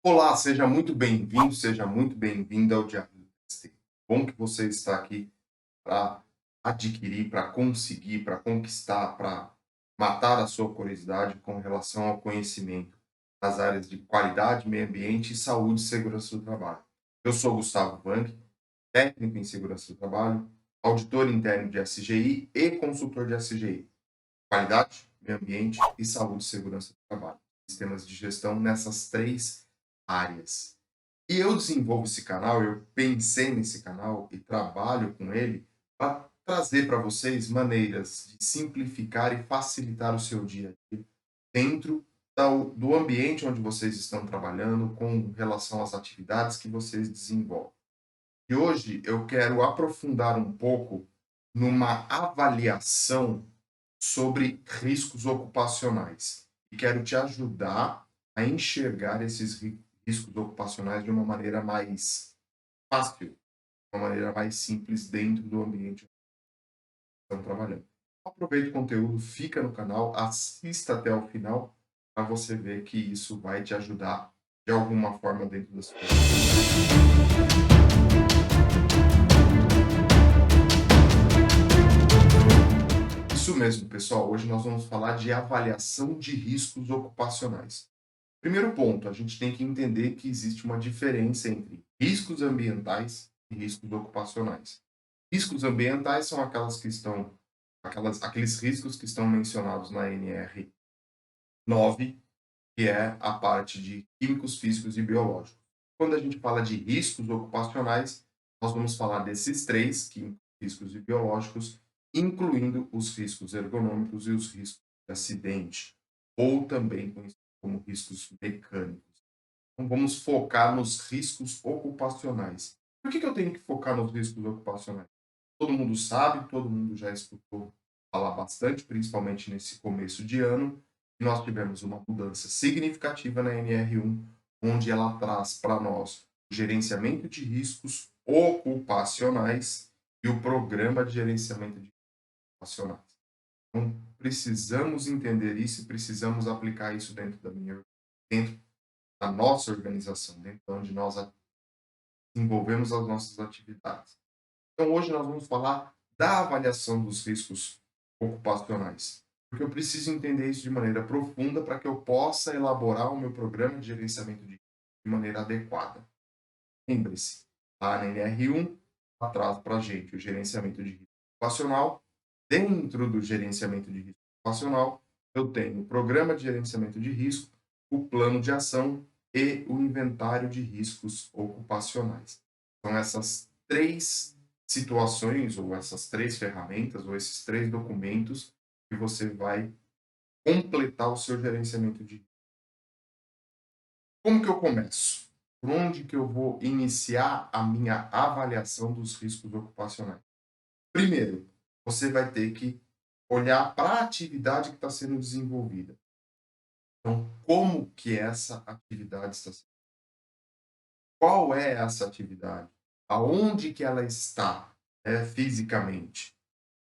Olá, seja muito bem-vindo, seja muito bem-vinda ao Diário do PST. Bom que você está aqui para adquirir, para conseguir, para conquistar, para matar a sua curiosidade com relação ao conhecimento nas áreas de qualidade, meio ambiente, saúde e segurança do trabalho. Eu sou Gustavo Bank, técnico em segurança do trabalho, auditor interno de SGI e consultor de SGI. Qualidade, meio ambiente e saúde e segurança do trabalho. Sistemas de gestão nessas três áreas. E eu desenvolvo esse canal, eu pensei nesse canal e trabalho com ele para trazer para vocês maneiras de simplificar e facilitar o seu dia a dia dentro do ambiente onde vocês estão trabalhando com relação às atividades que vocês desenvolvem. E hoje eu quero aprofundar um pouco numa avaliação sobre riscos ocupacionais e quero te ajudar a enxergar esses riscos ocupacionais de uma maneira mais fácil, uma maneira mais simples dentro do ambiente onde estão trabalhando. Aproveite o conteúdo, fica no canal, assista até o final para você ver que isso vai te ajudar de alguma forma dentro da sua vida. Isso mesmo, pessoal. Hoje nós vamos falar de avaliação de riscos ocupacionais. Primeiro ponto, a gente tem que entender que existe uma diferença entre riscos ambientais e riscos ocupacionais. Riscos ambientais são aqueles riscos que estão mencionados na NR9, que é a parte de químicos, físicos e biológicos. Quando a gente fala de riscos ocupacionais, nós vamos falar desses três, químicos, físicos e biológicos, incluindo os riscos ergonômicos e os riscos de acidente, ou também conhecidos como riscos mecânicos. Então, vamos focar nos riscos ocupacionais. Por que eu tenho que focar nos riscos ocupacionais? Todo mundo sabe, todo mundo já escutou falar bastante, principalmente nesse começo de ano, que nós tivemos uma mudança significativa na NR1, onde ela traz para nós o gerenciamento de riscos ocupacionais e o programa de gerenciamento de riscos ocupacionais. Então, precisamos entender isso e precisamos aplicar isso dentro da nossa organização, dentro de onde nós desenvolvemos as nossas atividades. Então, hoje nós vamos falar da avaliação dos riscos ocupacionais, porque eu preciso entender isso de maneira profunda para que eu possa elaborar o meu programa de gerenciamento de risco de maneira adequada. Lembre-se, lá na NR1, traz para a gente o gerenciamento de risco ocupacional. Dentro do gerenciamento de risco ocupacional, eu tenho o programa de gerenciamento de risco, o plano de ação e o inventário de riscos ocupacionais. São essas três situações, ou essas três ferramentas, ou esses três documentos que você vai completar o seu gerenciamento de risco. Como que eu começo? Por onde que eu vou iniciar a minha avaliação dos riscos ocupacionais? Primeiro, você vai ter que olhar para a atividade que está sendo desenvolvida. Então, como que essa atividade está sendo? Qual é essa atividade? Aonde que ela está, fisicamente?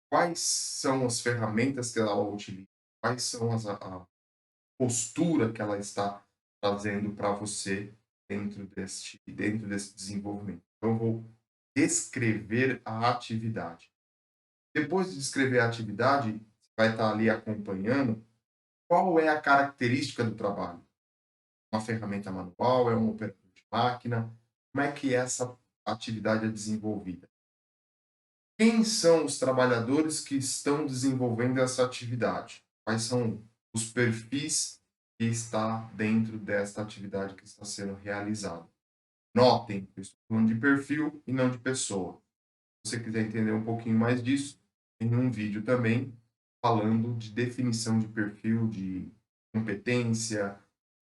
Quais são as ferramentas que ela utiliza? Quais são a postura que ela está trazendo para você dentro desse desenvolvimento? Então, eu vou descrever a atividade. Depois de descrever a atividade, você vai estar ali acompanhando qual é a característica do trabalho. Uma ferramenta manual, é um operador de máquina? Como é que essa atividade é desenvolvida? Quem são os trabalhadores que estão desenvolvendo essa atividade? Quais são os perfis que está dentro desta atividade que está sendo realizada? Notem, eu estou falando de perfil e não de pessoa. Se você quiser entender um pouquinho mais disso, tem um vídeo também falando de definição de perfil, de competência,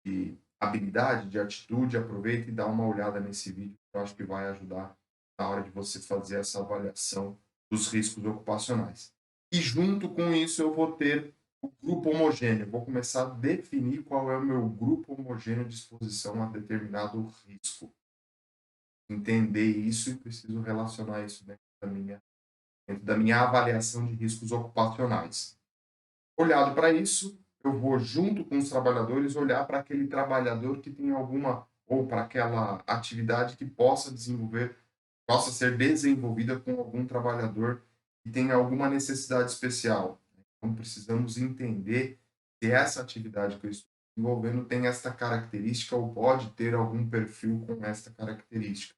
de habilidade, de atitude. Aproveita e dá uma olhada nesse vídeo, que eu acho que vai ajudar na hora de você fazer essa avaliação dos riscos ocupacionais. E junto com isso eu vou ter o grupo homogêneo. Vou começar a definir qual é o meu grupo homogêneo de exposição a determinado risco. Entender isso e preciso relacionar isso dentro da minha avaliação de riscos ocupacionais. Olhado para isso, eu vou, junto com os trabalhadores, olhar para aquele trabalhador que tem alguma ou para aquela atividade que possa ser desenvolvida com algum trabalhador que tenha alguma necessidade especial. Então, precisamos entender se essa atividade que eu estou desenvolvendo tem esta característica ou pode ter algum perfil com esta característica,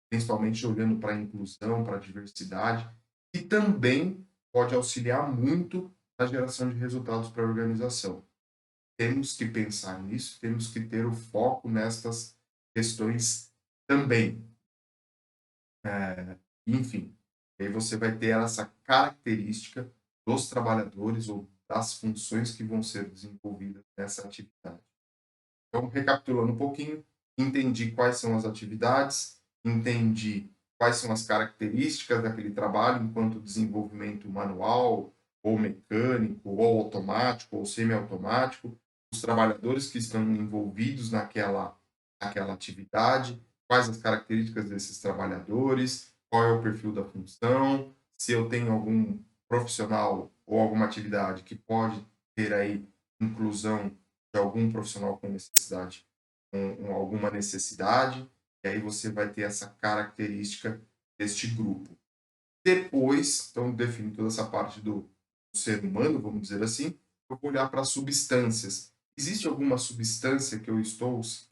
principalmente olhando para a inclusão, para a diversidade, e também pode auxiliar muito na geração de resultados para a organização. Temos que pensar nisso, temos que ter o foco nestas questões também. Enfim, aí você vai ter essa característica dos trabalhadores ou das funções que vão ser desenvolvidas nessa atividade. Então, recapitulando um pouquinho, entendi quais são as atividades, entendi quais são as características daquele trabalho enquanto desenvolvimento manual, ou mecânico, ou automático, ou semiautomático, os trabalhadores que estão envolvidos naquela atividade, quais as características desses trabalhadores, qual é o perfil da função, se eu tenho algum profissional ou alguma atividade que pode ter aí inclusão de algum profissional com necessidade, com alguma necessidade, e aí você vai ter essa característica deste grupo. Depois, então, define toda essa parte do ser humano, vamos dizer assim, eu vou olhar para substâncias. Existe alguma substância que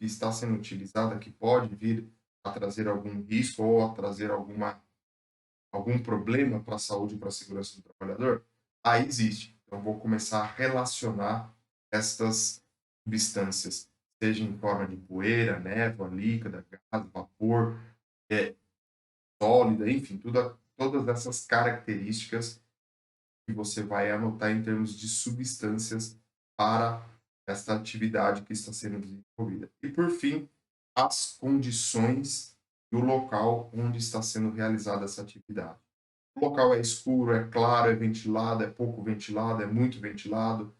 está sendo utilizada que pode vir a trazer algum risco ou a trazer algum problema para a saúde e para a segurança do trabalhador? Aí existe. Então, vou começar a relacionar estas substâncias, seja em forma de poeira, névoa, líquida, gás, vapor, é, sólida, enfim, todas essas características que você vai anotar em termos de substâncias para esta atividade que está sendo desenvolvida. E, por fim, as condições do local onde está sendo realizada essa atividade. O local é escuro, é claro, é ventilado, é pouco ventilado, é muito ventilado,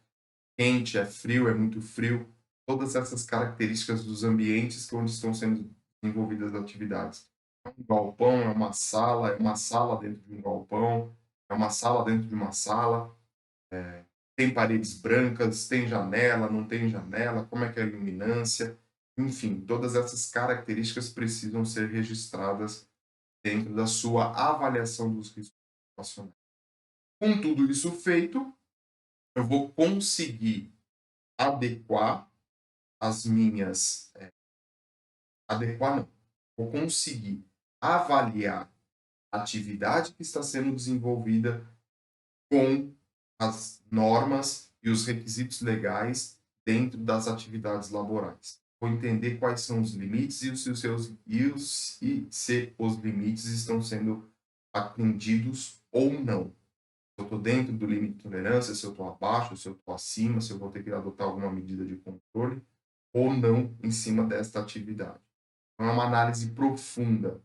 quente, é frio, é muito frio. Todas essas características dos ambientes onde estão sendo desenvolvidas as atividades. É um galpão, é uma sala dentro de um galpão, é uma sala dentro de uma sala, tem paredes brancas, tem janela, não tem janela, como é que é a iluminância, enfim, todas essas características precisam ser registradas dentro da sua avaliação dos riscos ocupacionais. Com tudo isso feito, eu vou conseguir adequar as minhas. Adequar não. Vou conseguir avaliar a atividade que está sendo desenvolvida com as normas e os requisitos legais dentro das atividades laborais. Vou entender quais são os limites e se os limites estão sendo atendidos ou não. Se eu estou dentro do limite de tolerância, se eu estou abaixo, se eu estou acima, se eu vou ter que adotar alguma medida de controle ou não em cima desta atividade. Então, é uma análise profunda.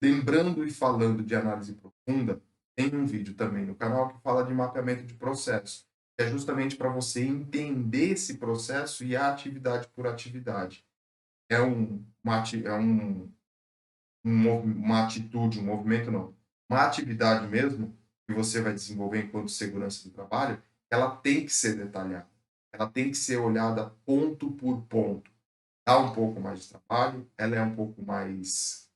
Lembrando e falando de análise profunda, tem um vídeo também no canal que fala de mapeamento de processo, que é justamente para você entender esse processo e a atividade por atividade. É uma atitude, um movimento não, uma atividade mesmo que você vai desenvolver enquanto segurança do trabalho, ela tem que ser detalhada, ela tem que ser olhada ponto por ponto. Dá um pouco mais de trabalho, ela é um pouco mais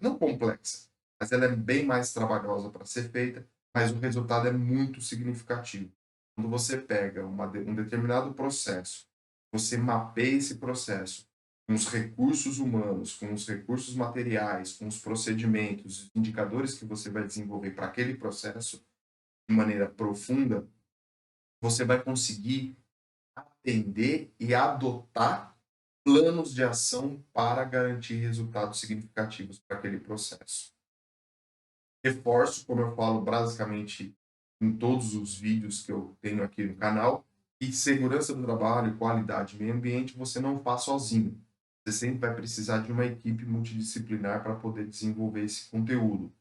não complexa, mas ela é bem mais trabalhosa para ser feita, mas o resultado é muito significativo. Quando você pega um determinado processo, você mapeia esse processo com os recursos humanos, com os recursos materiais, com os procedimentos, os indicadores que você vai desenvolver para aquele processo de maneira profunda, você vai conseguir atender e adotar planos de ação para garantir resultados significativos para aquele processo. Reforço, como eu falo basicamente em todos os vídeos que eu tenho aqui no canal, que segurança do trabalho, qualidade e meio ambiente você não faz sozinho. Você sempre vai precisar de uma equipe multidisciplinar para poder desenvolver esse conteúdo.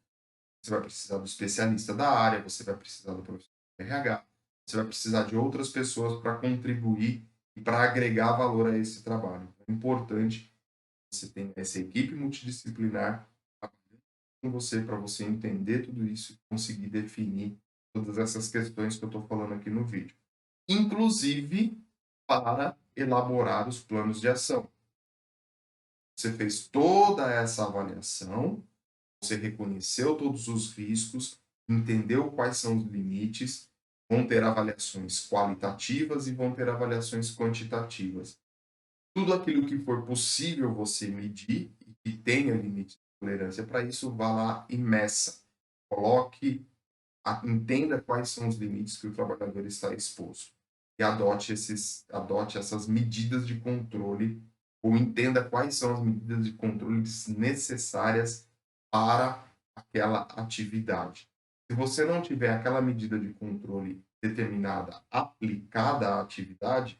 Você vai precisar do especialista da área, você vai precisar do profissional de RH, você vai precisar de outras pessoas para contribuir e para agregar valor a esse trabalho. É importante que você tenha essa equipe multidisciplinar com você para você entender tudo isso e conseguir definir todas essas questões que eu estou falando aqui no vídeo. Inclusive para elaborar os planos de ação. Você fez toda essa avaliação, você reconheceu todos os riscos, entendeu quais são os limites, vão ter avaliações qualitativas e vão ter avaliações quantitativas. Tudo aquilo que for possível você medir e que tenha limite de tolerância para isso, vá lá e meça. Coloque, entenda quais são os limites que o trabalhador está exposto e adote essas medidas de controle ou entenda quais são as medidas de controle necessárias para aquela atividade. Se você não tiver aquela medida de controle determinada aplicada à atividade,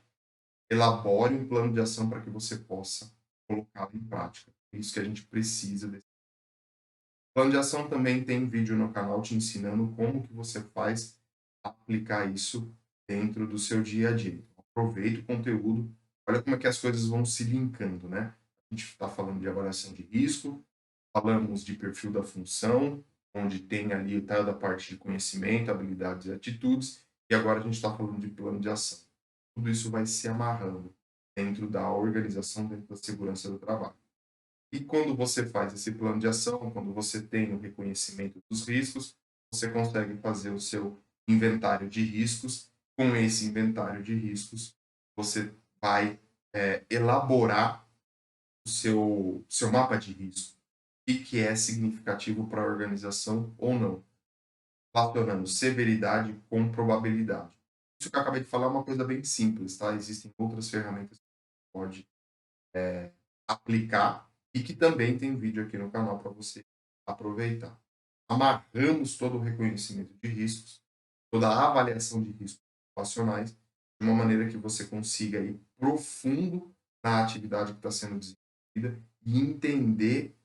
elabore um plano de ação para que você possa colocá-lo em prática. É isso que a gente precisa desse plano de ação. Também tem vídeo no canal te ensinando como que você faz aplicar isso dentro do seu dia a dia. Então, aproveita o conteúdo, olha como é que as coisas vão se linkando, né? A gente está falando de avaliação de risco, falamos de perfil da função, onde tem ali toda a parte de conhecimento, habilidades e atitudes, e agora a gente está falando de plano de ação. Tudo isso vai se amarrando dentro da organização, dentro da segurança do trabalho. E quando você faz esse plano de ação, quando você tem o reconhecimento dos riscos, você consegue fazer o seu inventário de riscos. Com esse inventário de riscos, você vai elaborar o seu mapa de risco. O que é significativo para a organização ou não, relacionando severidade com probabilidade. Isso que eu acabei de falar é uma coisa bem simples, tá? Existem outras ferramentas que você pode aplicar e que também tem vídeo aqui no canal para você aproveitar. Amarramos todo o reconhecimento de riscos, toda a avaliação de riscos ocupacionais, de uma maneira que você consiga ir profundo na atividade que está sendo desenvolvida e entender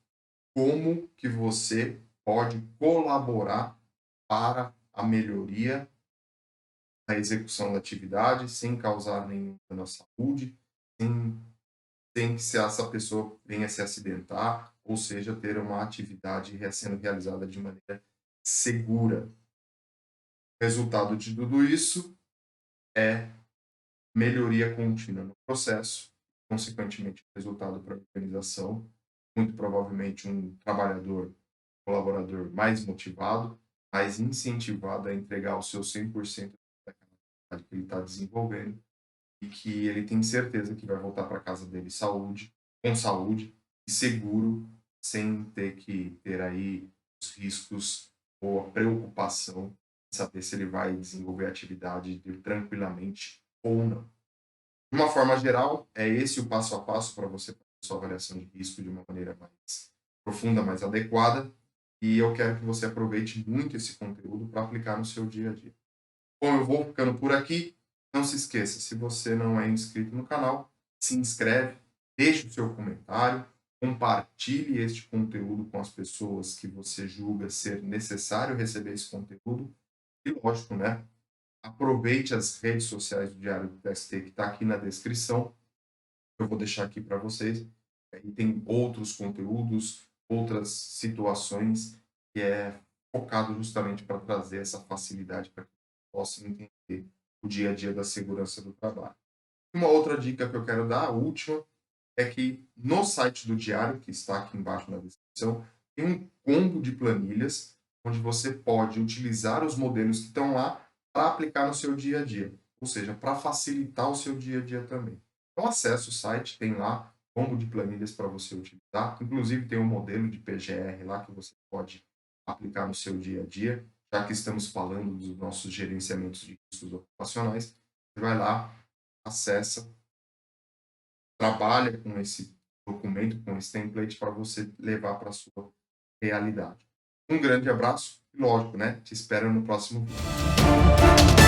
como que você pode colaborar para a melhoria da execução da atividade sem causar nenhum dano à saúde, sem que se essa pessoa venha se acidentar, ou seja, ter uma atividade sendo realizada de maneira segura. O resultado de tudo isso é melhoria contínua no processo, consequentemente, resultado para a organização, muito provavelmente um trabalhador, colaborador mais motivado, mais incentivado a entregar o seu 100% daquela atividade que ele está desenvolvendo e que ele tem certeza que vai voltar para casa dele com saúde e seguro, sem ter que ter aí os riscos ou a preocupação de saber se ele vai desenvolver a atividade tranquilamente ou não. De uma forma geral, é esse o passo a passo para você fazer sua avaliação de risco de uma maneira mais profunda, mais adequada, e eu quero que você aproveite muito esse conteúdo para aplicar no seu dia a dia. Bom, eu vou ficando por aqui. Não se esqueça, se você não é inscrito no canal, se inscreve, deixe o seu comentário, compartilhe este conteúdo com as pessoas que você julga ser necessário receber esse conteúdo. E lógico, né? Aproveite as redes sociais do Diário do TST, que está aqui na descrição. Eu vou deixar aqui para vocês. E tem outros conteúdos, outras situações que é focado justamente para trazer essa facilidade para que possam entender o dia a dia da segurança do trabalho. Uma outra dica que eu quero dar, a última, é que no site do Diário, que está aqui embaixo na descrição, tem um combo de planilhas onde você pode utilizar os modelos que estão lá para aplicar no seu dia a dia, ou seja, para facilitar o seu dia a dia também. Então acesse o site, tem lá combo de planilhas para você utilizar, inclusive tem um modelo de PGR lá que você pode aplicar no seu dia a dia, já que estamos falando dos nossos gerenciamentos de riscos ocupacionais. Você vai lá, acessa, trabalha com esse documento, com esse template para você levar para a sua realidade. Um grande abraço e, lógico, né? Te espero no próximo vídeo.